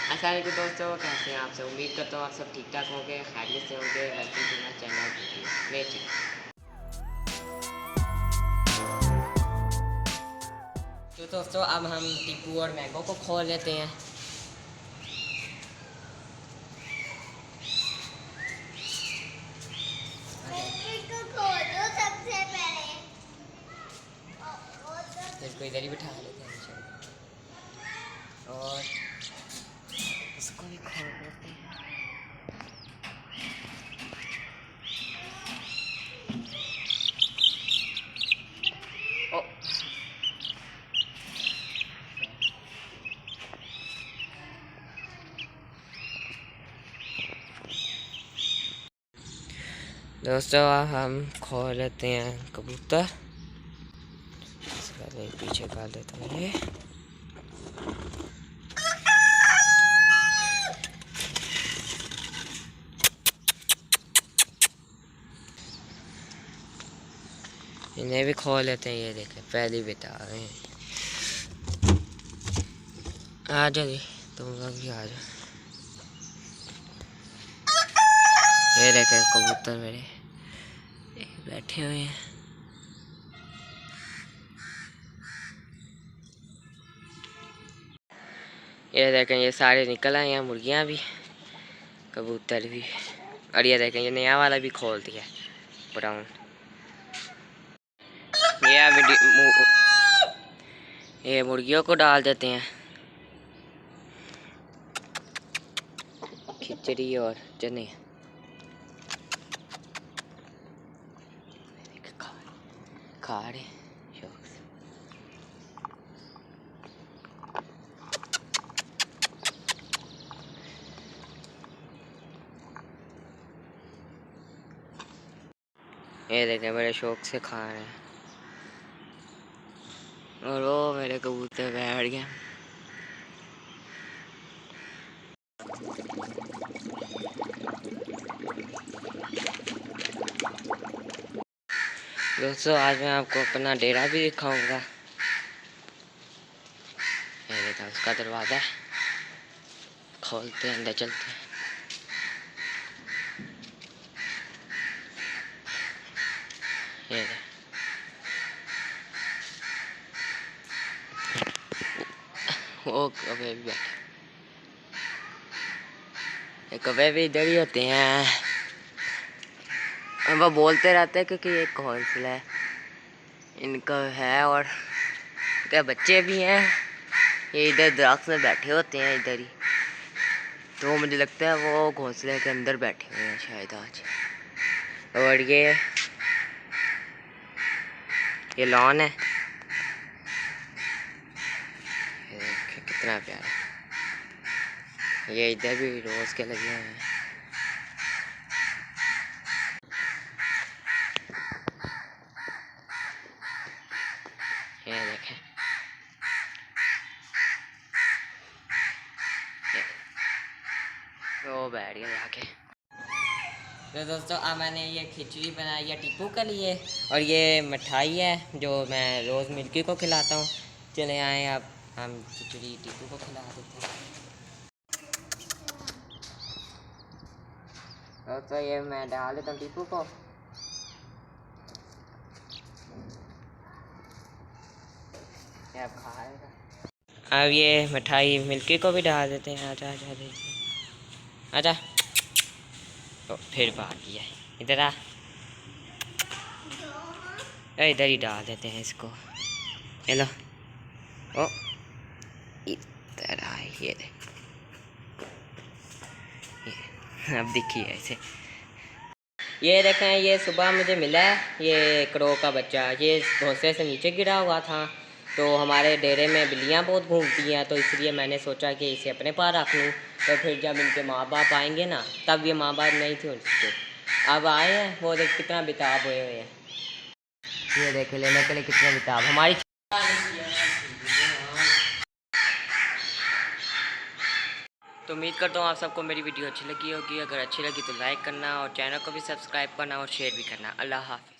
अस्सलाम वालेकुम दोस्तों, कैसे हैं आप सब। उम्मीद करता हूँ आप सब ठीक ठाक होंगे, खैरियत से होंगे। Welcome to my channel nature. तो दोस्तों अब हम टीपू और मैंगो को खोल लेते हैं। इसको इधर ही बिठा लेते हैं और इसको भी खोल लेते हैं। ओ दोस्तों अब हम खोल लेते हैं कबूतर। इसका पीछे डाल देता हूँ ये। इन्हें भी खोल लेते हैं। ये देखें पहली बेटा आ गए हैं। आ जाओ जी, तुम लोग भी आ जाओ। ये देखें कबूतर मेरे बैठे हुए हैं। ये देखें ये सारे निकल आए हैं, मुर्गियाँ भी कबूतर भी। और ये देखें ये नया वाला भी खोल दिया ब्राउन। ये मुर्गियों को डाल देते हैं खिचड़ी और चने। खा रहे शौक से। ये देखें बड़े शौक से खा रहे हैं। और वो मेरे कबूतर बैठ गए। दोस्तों आज मैं आपको अपना डेरा भी दिखाऊंगा। ये देखा उसका दरवाज़ा खोलते हैं, अंदर चलते हैं। ये वो कौवे भी बैठे। ये कौवे भी इधर ही होते हैं। वो बोलते रहते हैं क्योंकि ये घोंसला है इनका है और क्या बच्चे भी हैं। ये इधर दरख्त में बैठे होते हैं इधर ही। तो मुझे लगता है वो घोंसले के अंदर बैठे हुए हैं शायद आज। और ये लॉन है। ये कितना प्यारा। ये इधर भी रोज के लगे हुए हैं। ये देखें वो बैठ गया जाके। तो दोस्तों अब मैंने ये खिचड़ी बनाई है टीपू के लिए और ये मिठाई है जो मैं रोज़ मिल्की को खिलाता हूँ। चले आए अब हम खिचड़ी टीपू को खिला देते हैं। दोस्तों ये मैं डाल देता हूँ टीपू को। ये अब खाएगा। अब ये मिठाई मिल्की को भी डाल देते हैं। आजा आजा देखिए आजा। तो फिर बाहर किया इधर आ। इधर ही डाल देते हैं इसको। हेलो ओ इधर आ। ये देख अब दिखी है इसे। ये देखें ये सुबह मुझे मिला है ये क्रो का बच्चा। ये घोंसले से नीचे गिरा हुआ था। तो हमारे डेरे में बिल्लियाँ बहुत घूमती हैं तो इसलिए मैंने सोचा कि इसे अपने पास रख लूँ। तो फिर जब इनके माँ बाप आएंगे ना तब ये माँ बाप नहीं थे उनके। अब आए हैं वो देख कितना बेताब हुए हुए हैं। ये देखे लेने के लिए कितना बेताब हमारी। तो उम्मीद करता हूँ आप सबको मेरी वीडियो अच्छी लगी होगी। अगर अच्छी लगी तो लाइक करना और चैनल को भी सब्सक्राइब करना और शेयर भी करना। अल्लाह हाफ़िज़।